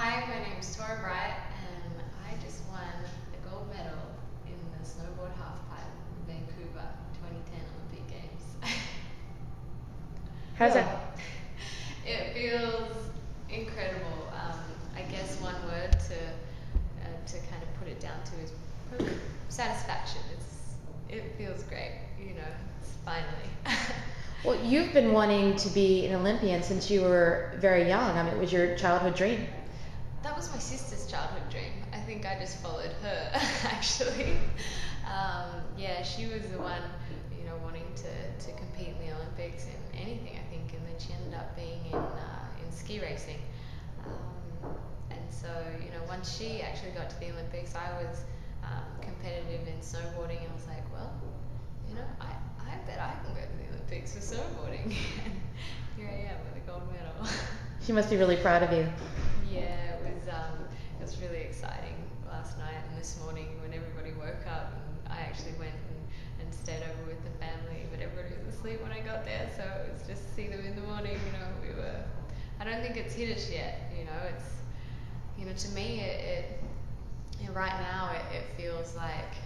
Hi, my name is Torah Bright, and I just won the gold medal in the snowboard halfpipe in Vancouver 2010 Olympic Games. How's that? It feels incredible. I guess one word to kind of put it down to is probably satisfaction. It feels great, it's finally. Well, you've been wanting to be an Olympian since you were very young. I mean, it was your childhood dream. That was my sister's childhood dream. I think I just followed her, actually. Yeah, she was the one, wanting to compete in the Olympics in anything, I think, and then she ended up being in ski racing. And so, once she actually got to the Olympics, I was competitive in snowboarding, and I was like, well, I bet I can go to the Olympics for snowboarding. And here I am with a gold medal. She must be really proud of you. Yeah, it was really exciting last night and this morning when everybody woke up, and I actually went and stayed over with the family, but everybody was asleep when I got there, so it was just to see them in the morning. I don't think it's hit us yet. To me, right now it feels like,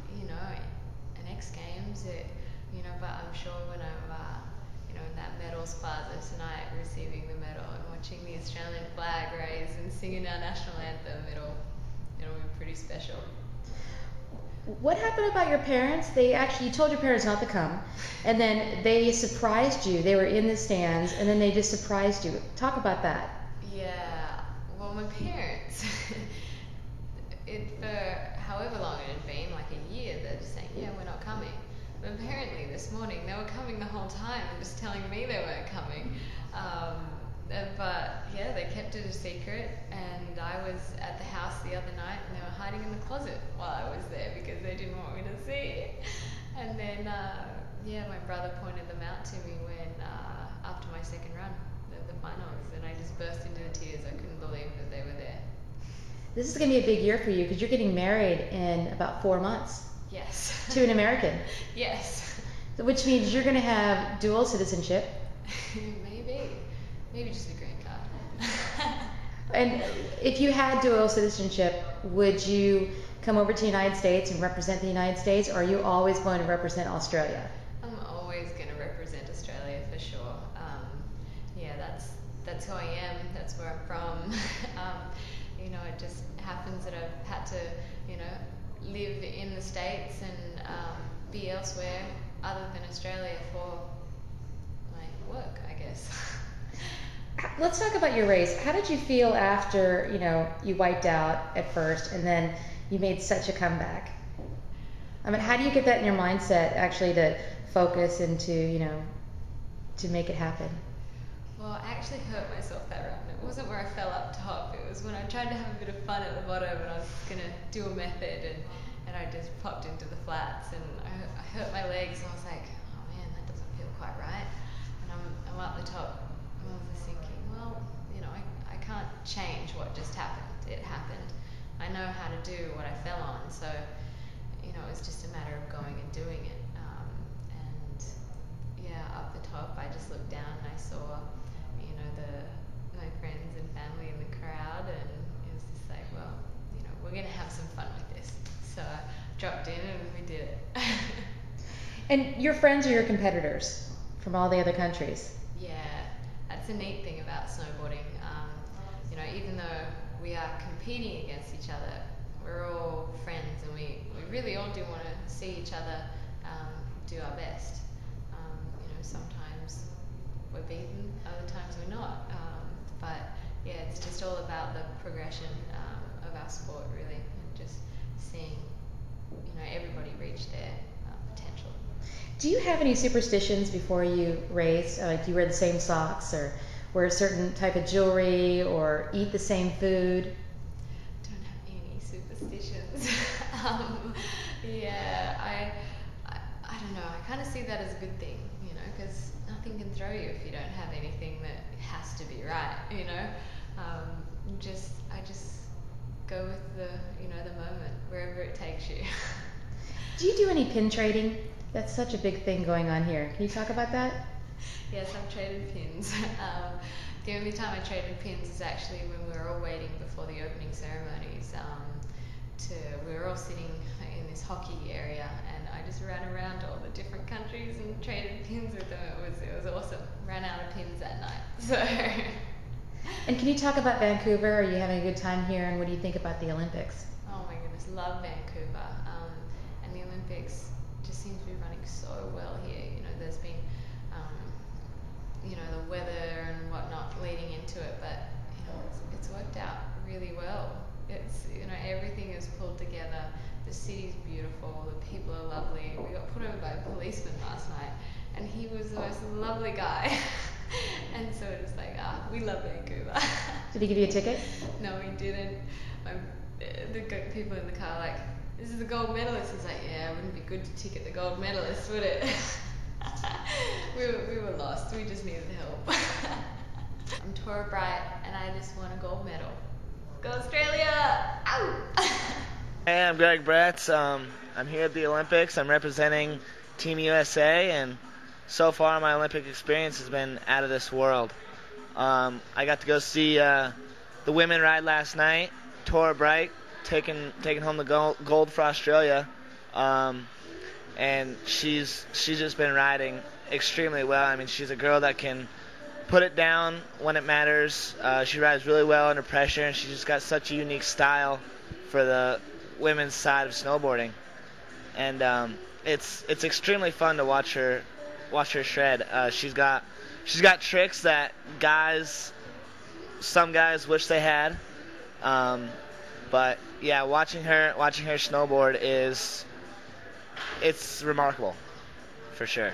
an X Games. But I'm sure when I'm in that medals plaza tonight, receiving the medal and watching the Australian flag raise and singing our national anthem, it'll be pretty special. What happened about your parents? You told your parents not to come, and then they surprised you. They were in the stands, and then they just surprised you. Talk about that. Yeah, well, my parents, for however long it had been, like a year, they're just saying, yeah, we're not coming. But apparently this morning they were coming the whole time and just telling me they weren't coming. But yeah, they kept it a secret, and I was at the house the other night and they were hiding in the closet while I was there because they didn't want me to see. And then my brother pointed them out to me when after my second run, the finals, and I just burst into tears. I couldn't believe that they were there. This is going to be a big year for you because you're getting married in about 4 months. Yes. To an American. Yes. Which means you're going to have dual citizenship. Maybe just a green card. And if you had dual citizenship, would you come over to the United States and represent the United States, or are you always going to represent Australia? I'm always going to represent Australia for sure. That's who I am. That's where I'm from. It just happens that I've had to, live in the States and be elsewhere other than Australia for my work, I guess. Let's talk about your race. How did you feel after, you wiped out at first and then you made such a comeback? I mean, how do you get that in your mindset actually to focus and to make it happen? Well, I actually hurt myself that round. It wasn't where I fell up top. It was when I tried to have a bit of fun at the bottom and I was going to do a method and I just popped into the flats and I hurt my legs and I was like, oh man, that doesn't feel quite right. And I'm up the top and I was just thinking, well, I can't change what just happened. It happened. I know how to do what I fell on, so it was just a matter of going and doing it. Up the top, I just looked down and I saw, my friends and family in the crowd, and it was just like, well, we're gonna have some fun with this. So I dropped in and we did it. And your friends are your competitors from all the other countries. Yeah, that's a neat thing about snowboarding. Even though we are competing against each other, we're all friends, and we really all do want to see each other do our best. Sometimes we're beaten, other times we're not. But yeah, it's just all about the progression of our sport, really, and just seeing, everybody reach their potential. Do you have any superstitions before you race? Like, do you wear the same socks, or wear a certain type of jewelry, or eat the same food? Don't have any superstitions. I don't know. I kind of see that as a good thing, because nothing can throw you if you don't have anything that has to be right, I just go with the moment, wherever it takes you. Do you do any pin trading? That's such a big thing going on here. Can you talk about that? Yes, I've traded pins. The only time I traded pins is actually when we were all waiting before the opening ceremonies. We were all sitting in this hockey area, and I just ran around all the different countries and traded pins with them. It was awesome. Ran out of pins that night. So. And can you talk about Vancouver? Are you having a good time here, and what do you think about the Olympics? Oh my goodness, love Vancouver. And the Olympics just seems to be running so well here. You know, there's been, you know, the weather and whatnot leading into it, but you know, it's worked out really well. It's, you know, everything is pulled together. The city's beautiful. The people are lovely. We got put over by a policeman last night, and he was the most lovely guy. And so it's like, we love Vancouver. Did he give you a ticket? No, he didn't. The people in the car are like, this is the gold medalist. He's like, yeah, it wouldn't be good to ticket the gold medalist, would it? we were lost. We just needed help. I'm Torah Bright, and I just won a gold medal. Go Australia! Ow! Hey, I'm Gret Bretz. I'm here at the Olympics. I'm representing Team USA, and so far my Olympic experience has been out of this world. I got to go see the women ride last night. Torah Bright taking home the gold for Australia, and she's just been riding extremely well. I mean, she's a girl that can put it down when it matters. She rides really well under pressure, and she's just got such a unique style for the women's side of snowboarding. And it's extremely fun to watch her shred. She's got tricks that some guys wish they had. But yeah, watching her snowboard it's remarkable, for sure.